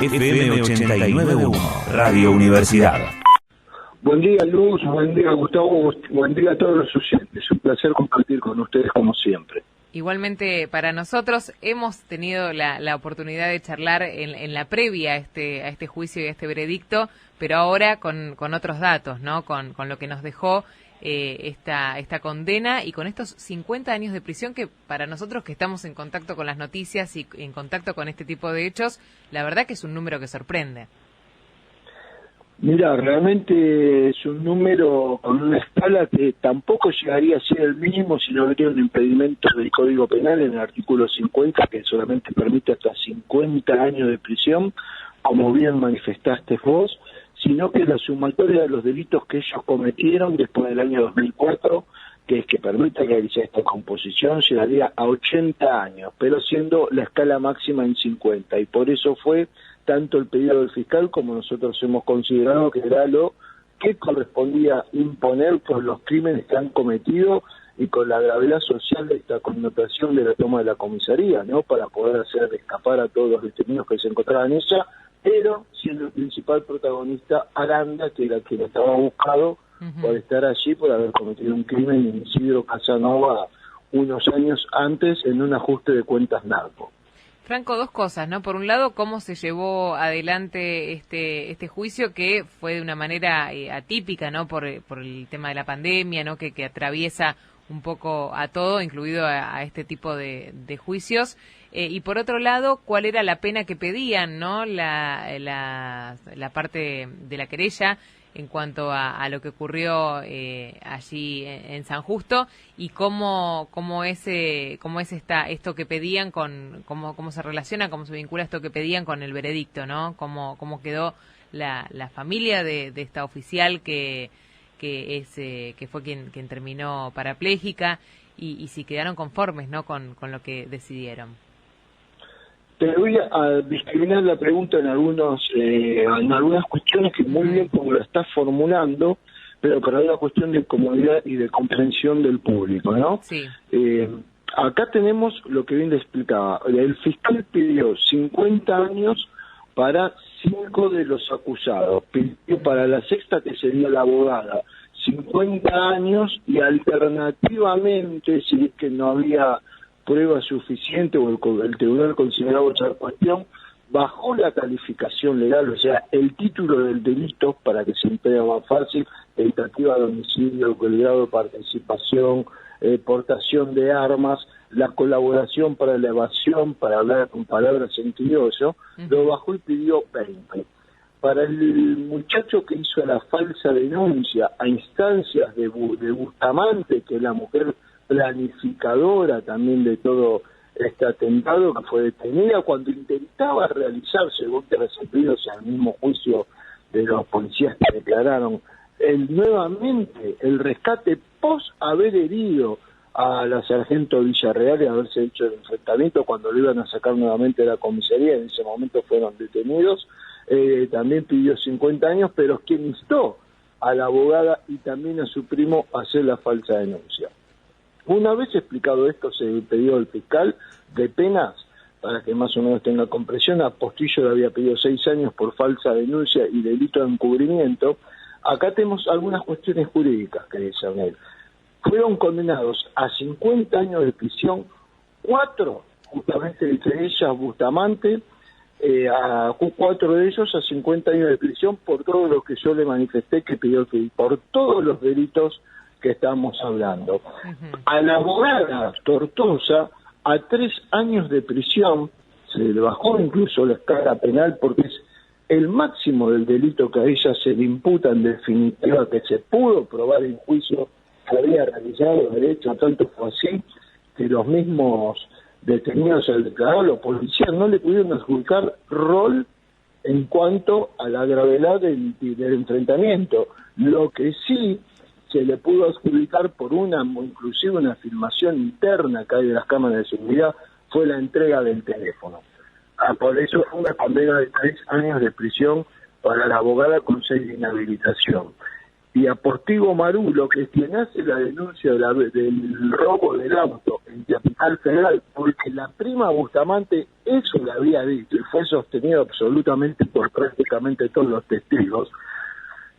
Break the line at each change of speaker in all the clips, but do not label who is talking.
FM 89.1, Radio Universidad.
Buen día, Luz, buen día, Gustavo, buen día a todos los oyentes. Un placer compartir con ustedes como siempre.
Igualmente para nosotros hemos tenido la oportunidad de charlar en la previa a este juicio y a este veredicto, pero ahora con otros datos, ¿no? Con lo que nos dejó esta condena y con estos 50 años de prisión que para nosotros que estamos en contacto con las noticias y en contacto con este tipo de hechos, la verdad que es un número que sorprende.
Mira, realmente es un número con una escala que tampoco llegaría a ser el mínimo si no hubiera un impedimento del Código Penal en el artículo 50 que solamente permite hasta 50 años de prisión, como bien manifestaste vos, sino que la sumatoria de los delitos que ellos cometieron después del año 2004, que es que permite realizar esta composición, llegaría a 80 años, pero siendo la escala máxima en 50, y por eso fue tanto el pedido del fiscal como nosotros hemos considerado que era lo que correspondía imponer por los crímenes que han cometido y con la gravedad social de esta connotación de la toma de la comisaría, ¿no? Para poder hacer escapar a todos los detenidos que se encontraban en ella, pero siendo el principal protagonista Aranda, que era quien estaba buscado por estar allí, por haber cometido un crimen en Isidro Casanova unos años antes en un ajuste de cuentas narco.
Franco, dos cosas, ¿no? Por un lado, cómo se llevó adelante este juicio, que fue de una manera atípica, ¿no? Por el tema de la pandemia, ¿no? Que atraviesa un poco a todo, incluido a este tipo de juicios. Y por otro lado, ¿cuál era la pena que pedían, ¿no? La parte de la querella en cuanto a lo que ocurrió allí en San Justo y cómo es esto que pedían cómo se relaciona, cómo se vincula esto que pedían con el veredicto, ¿no? Cómo quedó la familia de esta oficial que fue quien terminó parapléjica y si quedaron conformes, ¿no? con lo que decidieron.
Te voy a discriminar la pregunta en algunas cuestiones que muy bien como lo estás formulando, pero para una cuestión de comodidad y de comprensión del público, ¿no?
Sí.
Acá tenemos lo que bien le explicaba. El fiscal pidió 50 años para 5 de los acusados. Pidió para la sexta, que sería la abogada, 50 años y alternativamente, si es que no había prueba suficiente o el tribunal consideraba otra cuestión, bajó la calificación legal, o sea, el título del delito, para que se entienda más fácil, tentativa de homicidio, el grado de participación, portación de armas, la colaboración para la evasión, para hablar con palabras sentidoso, lo bajó y pidió 20. Para el muchacho que hizo la falsa denuncia a instancias de Bustamante, que es la mujer planificadora también de todo este atentado, que fue detenida cuando intentaba realizar, según recibidos en el mismo juicio de los policías que declararon, nuevamente el rescate pos haber herido a la sargento Villarreal y haberse hecho el enfrentamiento cuando lo iban a sacar nuevamente de la comisaría. En ese momento fueron detenidos. También pidió 50 años, pero quien instó a la abogada y también a su primo a hacer la falsa denuncia. Una vez explicado esto, se pidió al fiscal de penas, para que más o menos tenga comprensión. A Postillo le había pedido 6 años por falsa denuncia y delito de encubrimiento. Acá tenemos algunas cuestiones jurídicas que dicen él. Fueron condenados a 50 años de prisión, 4, justamente entre ellas Bustamante, a 4 de ellos a 50 años de prisión por todo lo que yo le manifesté que pidió el fiscal, por todos los delitos que estamos hablando. A la abogada Tortosa, a 3 años de prisión, se le bajó incluso la escala penal porque es el máximo del delito que a ella se le imputa en definitiva, que se pudo probar en juicio que había realizado derecho, tanto fue así que los mismos detenidos al declarar, los policías no le pudieron adjudicar rol en cuanto a la gravedad del enfrentamiento. Lo que sí se le pudo adjudicar por inclusive una filmación interna que hay de las cámaras de seguridad, fue la entrega del teléfono. Por eso fue una condena de 3 años de prisión para la abogada con 6 de inhabilitación. y a Postigo Marulo, que es quien hace la denuncia del robo del auto en Capital Federal, porque la prima Bustamante eso le había dicho y fue sostenido absolutamente por prácticamente todos los testigos,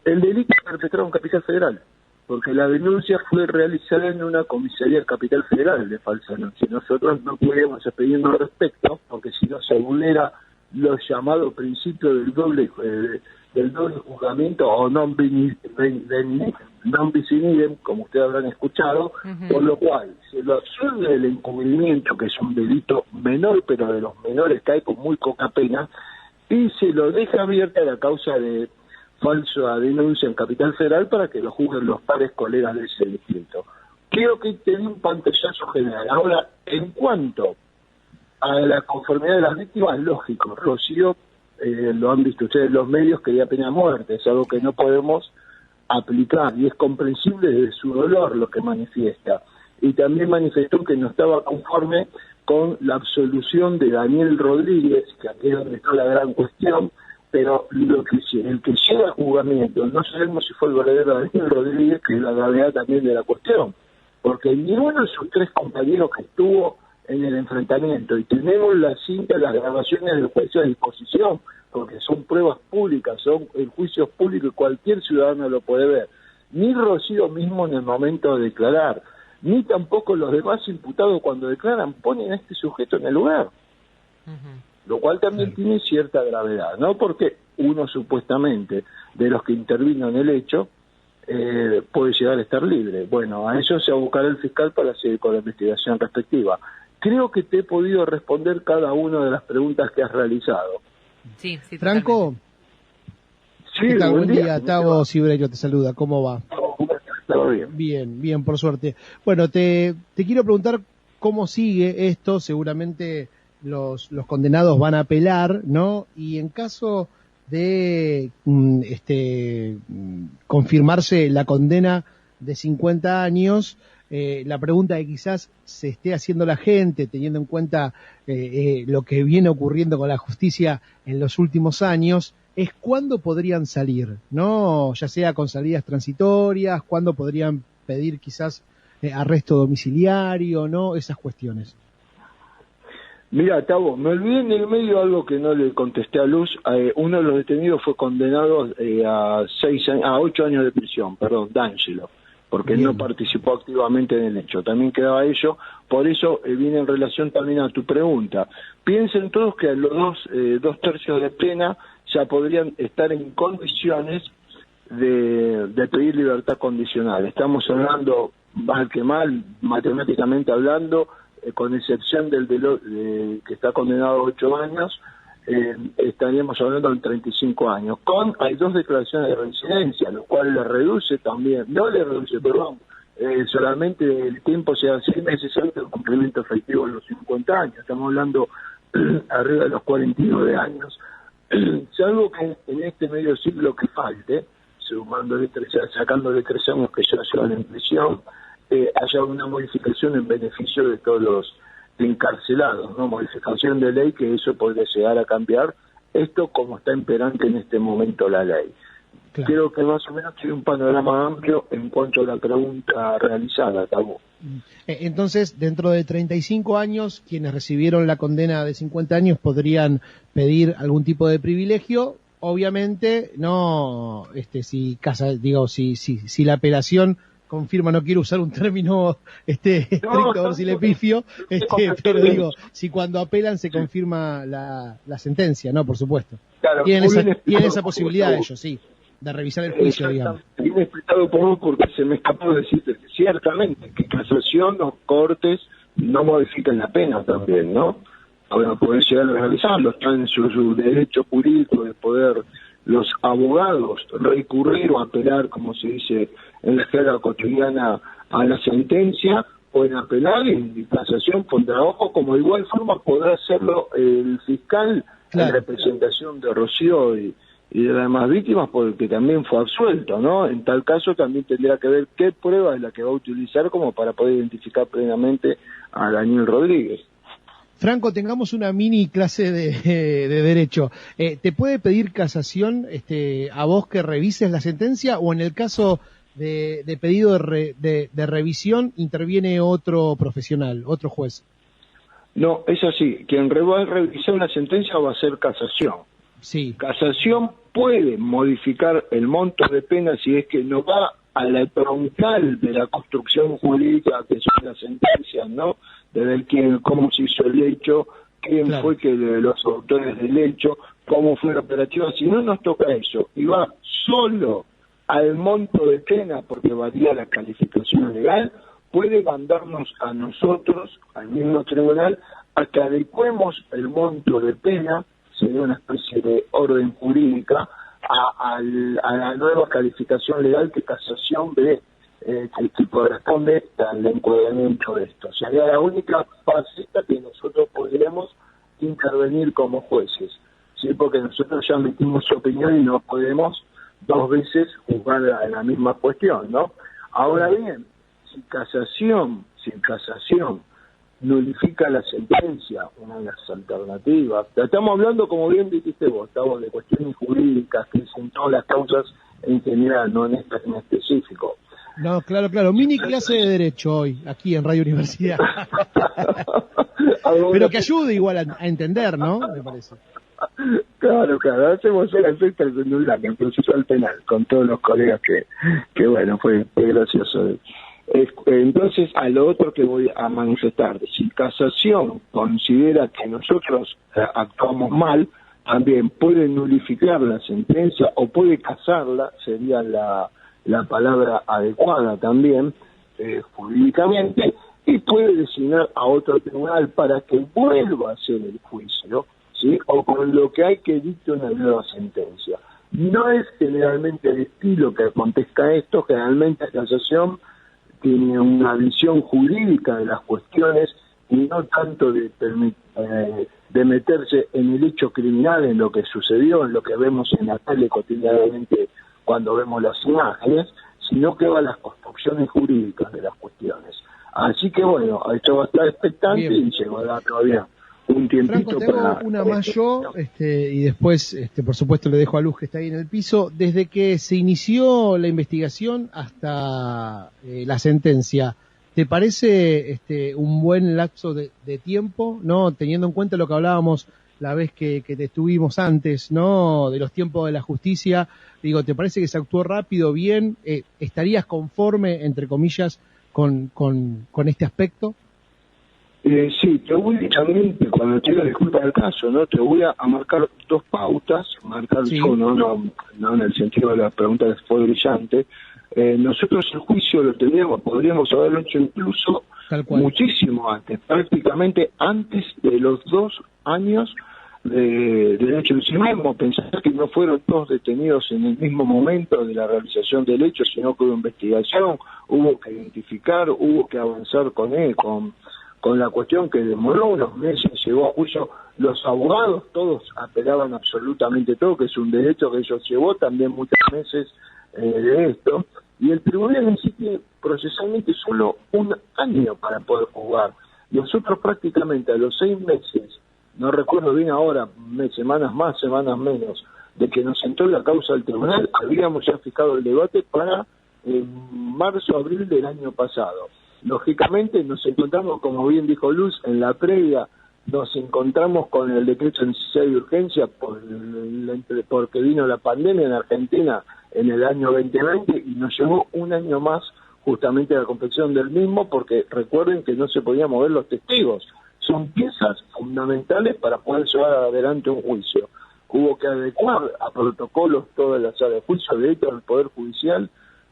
el delito perpetrado en Capital Federal, porque la denuncia fue realizada en una comisaría de Capital Federal de falsa denuncia. Nosotros no podíamos expedirnos al respecto, porque si no se vulnera los llamados principios del doble juzgamiento o non bis in idem, como ustedes habrán escuchado, por lo cual se lo absuelve del encubrimiento, que es un delito menor, pero de los menores cae con muy poca pena, y se lo deja abierta la causa de falsa denuncia en Capital Federal para que lo juzguen los pares colegas de ese distrito. Creo que tenía un pantallazo general. Ahora, en cuanto a la conformidad de las víctimas, lógico, Rocío, lo han visto ustedes en los medios, quería pena de muerte, es algo que no podemos aplicar y es comprensible desde su dolor lo que manifiesta. Y también manifestó que no estaba conforme con la absolución de Daniel Rodríguez, que aquí es donde está la gran cuestión, pero el que llega al juzgamiento, no sabemos si fue el verdadero Daniel Rodríguez, que es la gravedad también de la cuestión, porque ninguno de sus tres compañeros que estuvo en el enfrentamiento, y tenemos las cintas, las grabaciones del juicio a disposición, porque son pruebas públicas, son el juicio es público y cualquier ciudadano lo puede ver, ni Rocío mismo en el momento de declarar, ni tampoco los demás imputados cuando declaran ponen a este sujeto en el lugar, lo cual también tiene cierta gravedad, ¿no? Porque uno supuestamente de los que intervino en el hecho puede llegar a estar libre. Bueno, a eso se abocará el fiscal para seguir con la investigación respectiva. Creo que te he podido responder cada una de las preguntas que has realizado.
Sí, sí.
Franco.
Sí,
¿Qué tal? Buen día, Tavo Sibreiro te saluda. ¿Cómo va?
Todo bien.
Bien, bien, por suerte. Bueno, te quiero preguntar cómo sigue esto. Seguramente los condenados van a apelar, ¿no? Y en caso de confirmarse la condena de 50 años, la pregunta que quizás se esté haciendo la gente, teniendo en cuenta lo que viene ocurriendo con la justicia en los últimos años, es cuándo podrían salir, ¿no? Ya sea con salidas transitorias, cuándo podrían pedir quizás arresto domiciliario, ¿no? Esas cuestiones.
Mira, Tavo, me olvidé en el medio algo que no le contesté a Luz. Uno de los detenidos fue condenado a 8 años de prisión, D'Angelo, porque
Bien.
no participó activamente en el hecho. También quedaba ello, por eso viene en relación también a tu pregunta. Piensen todos que los dos tercios de pena ya podrían estar en condiciones de pedir libertad condicional. Estamos hablando, mal que mal, matemáticamente hablando, con excepción del que está condenado a 8 años, estaríamos hablando de 35 años. Hay 2 declaraciones de reincidencia, lo cual le reduce también, solamente el tiempo sea 6 meses antes del cumplimiento efectivo de los 50 años. Estamos hablando arriba de los 49 años. Salvo que en este medio siglo que falte, sacándole 3 años que ya llevan en prisión, haya una modificación en beneficio de todos los encarcelados, ¿no? Modificación de ley, que eso podría llegar a cambiar esto como está imperante en este momento la ley. Claro. Creo que más o menos tiene un panorama amplio en cuanto a la pregunta realizada, Tabo.
Entonces, dentro de 35 años, quienes recibieron la condena de 50 años podrían pedir algún tipo de privilegio. Obviamente, no, si la apelación confirma, no quiero usar un término estricto, a ver si le pifio, pero digo, si cuando apelan se confirma la sentencia, ¿no? Por supuesto. Claro, tienen esa posibilidad ellos, sí, de revisar el juicio, digamos.
Bien explicado por vos, porque se me escapó decirte que ciertamente que casación o cortes no modifican la pena también, ¿no? Ahora poder llegar a realizarlo, están en su derecho jurídico de poder los abogados recurrir o apelar, como se dice en la jerga cotidiana, a la sentencia, pueden apelar y casación pondrá ojo, como de igual forma podrá hacerlo el fiscal, claro, en representación de Rocío y de las demás víctimas, porque también fue absuelto, ¿no? En tal caso también tendría que ver qué prueba es la que va a utilizar como para poder identificar plenamente a Daniel Rodríguez.
Franco, tengamos una mini clase de derecho. ¿Te puede pedir casación a vos que revises la sentencia o en el caso de pedido de revisión interviene otro profesional, otro juez?
No, es así. Quien va a revisar una sentencia va a ser casación.
Sí.
Casación puede modificar el monto de pena si es que no va a la troncal de la construcción jurídica que son las sentencias, ¿no? De ver cómo se hizo el hecho, quién
Claro.
fue los autores del hecho, cómo fue la operativa. Si no nos toca eso y va solo al monto de pena, porque varía la calificación legal, puede mandarnos a nosotros, al mismo tribunal, a que adecuemos el monto de pena, sería una especie de orden jurídica, a la nueva calificación legal que casación ve que corresponde al encuadramiento de esto. Sería la única faceta que nosotros podríamos intervenir como jueces, ¿sí? Porque nosotros ya emitimos su opinión y no podemos dos veces juzgar la misma cuestión, ¿no? Ahora bien, si casación nulifica la sentencia, una de las alternativas. Estamos hablando, como bien dijiste vos, estamos de cuestiones jurídicas que son todas las causas en general, no en esta en específico.
No, claro. Mini clase de derecho hoy, aquí en Radio Universidad. Pero que ayude igual a entender, ¿no? Me parece.
Claro, hacemos una sexta celular en procesal penal con todos los colegas que bueno, fue gracioso. Entonces, a lo otro que voy a manifestar, si casación considera que nosotros actuamos mal, también puede nulificar la sentencia o puede casarla, sería la palabra adecuada también, jurídicamente, y puede designar a otro tribunal para que vuelva a hacer el juicio, ¿sí? O con lo que hay que dicte una nueva sentencia. No es generalmente el estilo que contesta esto, generalmente la casación tiene una visión jurídica de las cuestiones y no tanto de meterse en el hecho criminal, en lo que sucedió, en lo que vemos en la tele cotidianamente cuando vemos las imágenes, sino que va a las construcciones jurídicas de las cuestiones. Así que bueno, esto va a estar expectante. Bien. Y llevará todavía un tiempito.
Franco, te hago una más yo, y después, por supuesto, le dejo a Luz que está ahí en el piso. Desde que se inició la investigación hasta la sentencia, ¿te parece un buen lapso de tiempo, no, teniendo en cuenta lo que hablábamos la vez que te estuvimos antes, no, de los tiempos de la justicia? Digo, ¿te parece que se actuó rápido, bien? ¿Estarías conforme, entre comillas, con este aspecto?
Sí, te voy también, cuando te diga disculpa del caso, ¿no? Te voy a marcar dos pautas,
sí.
Yo, no en el sentido de la pregunta que fue brillante. Nosotros el juicio lo podríamos haberlo hecho incluso muchísimo antes, prácticamente antes de los 2 años del hecho en sí mismo. Pensar que no fueron todos detenidos en el mismo momento de la realización del hecho, sino que hubo investigación, hubo que identificar, hubo que avanzar con él, con la cuestión que demoró unos meses, llegó a juicio. Los abogados todos apelaban absolutamente todo, que es un derecho que ellos llevó también muchos meses de esto, y el tribunal necesita procesalmente solo 1 año para poder juzgar. Nosotros prácticamente a los 6 meses, no recuerdo bien ahora, semanas más, semanas menos, de que nos entró la causa del tribunal, habíamos ya fijado el debate para marzo, abril del año pasado. Lógicamente nos encontramos, como bien dijo Luz, en la previa nos encontramos con el decreto de necesidad de urgencia porque vino la pandemia en Argentina en el año 2020 y nos llevó 1 año más justamente a la confección del mismo, porque recuerden que no se podían mover los testigos. Son piezas fundamentales para poder llevar adelante un juicio. Hubo que adecuar a protocolos todas las salas de juicio. De hecho, el Poder Judicial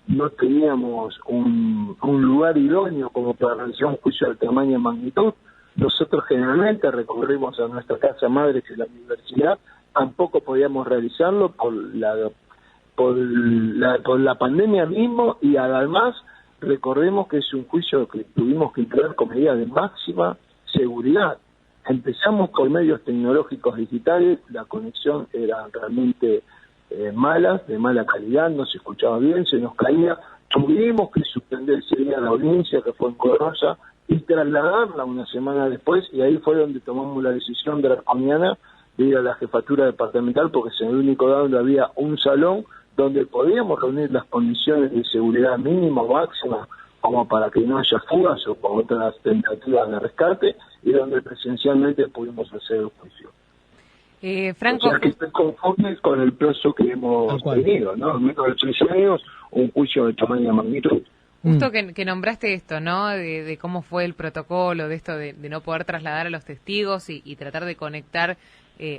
no teníamos un lugar idóneo como para realizar un juicio de tamaño y magnitud. Nosotros generalmente recurrimos a nuestra casa madre, que es la universidad. Tampoco podíamos realizarlo por la pandemia mismo, y además recordemos que es un juicio que tuvimos que entregar con medidas de máxima seguridad. Empezamos por medios tecnológicos digitales, la conexión era realmente mala, de mala calidad, no se escuchaba bien, se nos caía. Tuvimos que suspender ese día la audiencia, que fue engorrosa, y trasladarla una semana después, y ahí fue donde tomamos la decisión draconiana de ir a la jefatura departamental, porque es el único lugar donde había un salón donde podíamos reunir las condiciones de seguridad mínima o máxima como para que no haya fugas o con otras tentativas de rescate, y donde presencialmente pudimos hacer el juicio.
Franco,
o sea que estoy conforme con el plazo que hemos tenido, ¿no? Menos de 3 años, un juicio de tamaño y magnitud.
Justo que nombraste esto, ¿no? De cómo fue el protocolo, de esto de no poder trasladar a los testigos y tratar de conectar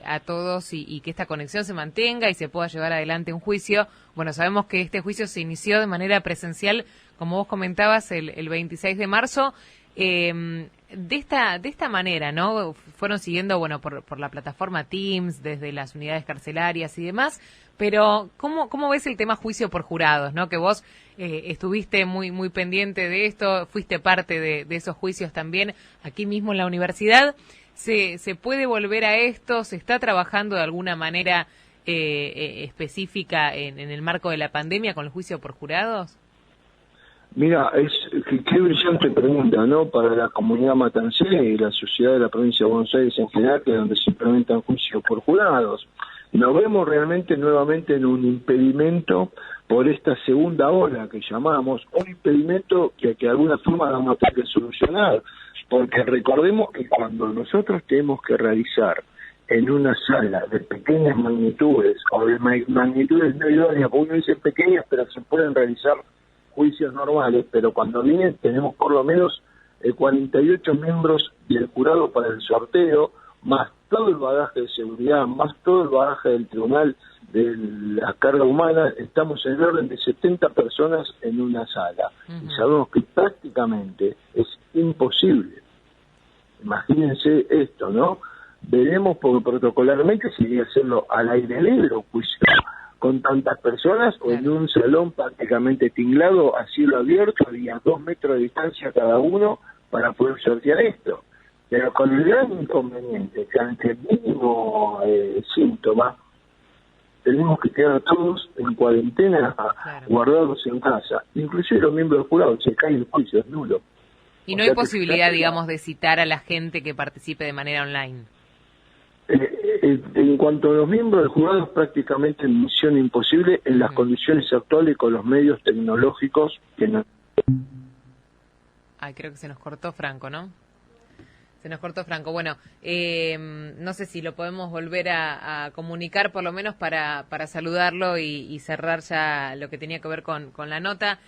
a todos y que esta conexión se mantenga y se pueda llevar adelante un juicio. Bueno, sabemos que este juicio se inició de manera presencial, como vos comentabas, el 26 de marzo. De esta manera, ¿no? Fueron siguiendo, bueno, por la plataforma Teams, desde las unidades carcelarias y demás, pero ¿cómo ves el tema juicio por jurados, ¿no? Que vos estuviste muy pendiente de esto, fuiste parte de esos juicios también aquí mismo en la universidad. ¿Se puede volver a esto? ¿Se está trabajando de alguna manera específica en el marco de la pandemia con el juicio por jurados?
Mira, qué brillante pregunta, ¿no? Para la comunidad matancera y la sociedad de la provincia de Buenos Aires en general, que es donde se implementan juicios por jurados. Nos vemos realmente nuevamente en un impedimento por esta segunda ola que llamamos, un impedimento que de alguna forma vamos a tener que solucionar, porque recordemos que cuando nosotros tenemos que realizar en una sala de pequeñas magnitudes o de magnitudes no idóneas, porque uno dice pequeñas, pero se pueden realizar juicios normales, pero cuando vienen tenemos por lo menos 48 miembros del jurado para el sorteo, más todo el bagaje de seguridad, más todo el bagaje del tribunal de la carga humana, estamos en el orden de 70 personas en una sala. Y sabemos que prácticamente es imposible. Imagínense esto, ¿no? Veremos porque protocolarmente si hacerlo al aire libre o juicio con tantas personas o en un salón prácticamente tinglado a cielo abierto y a 2 metros de distancia cada uno para poder sortear esto. Pero con el gran inconveniente que ante el mínimo síntoma tenemos que quedar todos en cuarentena, guardados en casa, inclusive los miembros del jurado, se cae el juicio, es nulo.
Y no hay posibilidad, digamos, de citar a la gente que participe de manera online.
En cuanto a los miembros del jurado, es prácticamente misión imposible en las condiciones actuales con los medios tecnológicos que no.
Ay, creo que se nos cortó Franco, ¿no? Se nos cortó Franco. Bueno, no sé si lo podemos volver a comunicar, por lo menos para saludarlo y cerrar ya lo que tenía que ver con la nota.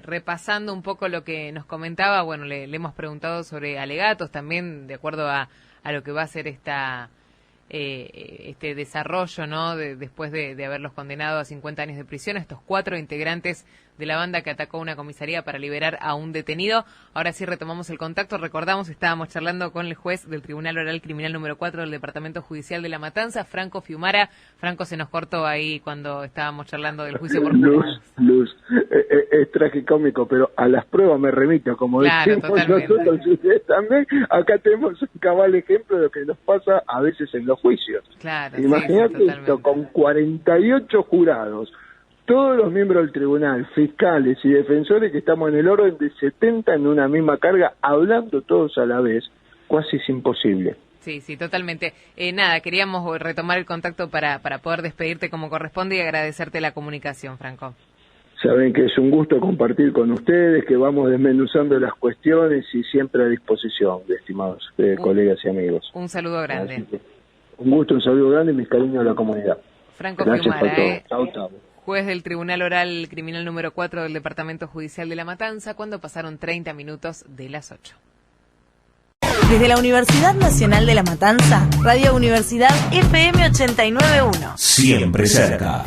Repasando un poco lo que nos comentaba, bueno, le hemos preguntado sobre alegatos también, de acuerdo a lo que va a ser este desarrollo, ¿no? Después de haberlos condenado a 50 años de prisión, estos 4 integrantes de la banda que atacó una comisaría para liberar a un detenido. Ahora sí retomamos el contacto. Recordamos, estábamos charlando con el juez del Tribunal Oral Criminal número 4 del Departamento Judicial de La Matanza, Franco Fiumara. Franco, se nos cortó ahí cuando estábamos charlando del juicio por jurados.
Luz, es tragicómico, pero a las pruebas me remito, como decimos nosotros y ustedes también. Acá tenemos un cabal ejemplo de lo que nos pasa a veces en los juicios.
Claro,
imagínate
sí,
esto, con 48 jurados, todos los miembros del tribunal, fiscales y defensores, que estamos en el orden de 70 en una misma carga, hablando todos a la vez, casi es imposible.
Sí, totalmente. Nada, queríamos retomar el contacto para poder despedirte como corresponde y agradecerte la comunicación, Franco.
Saben que es un gusto compartir con ustedes, que vamos desmenuzando las cuestiones y siempre a disposición, estimados colegas y amigos.
Un saludo grande.
Un gusto, un saludo grande y mis cariños a la comunidad.
Franco Fiumara, juez del Tribunal Oral Criminal número 4 del Departamento Judicial de La Matanza, cuando pasaron 30 minutos de las 8.
Desde la Universidad Nacional de La Matanza, Radio Universidad FM 89.1.
Siempre cerca.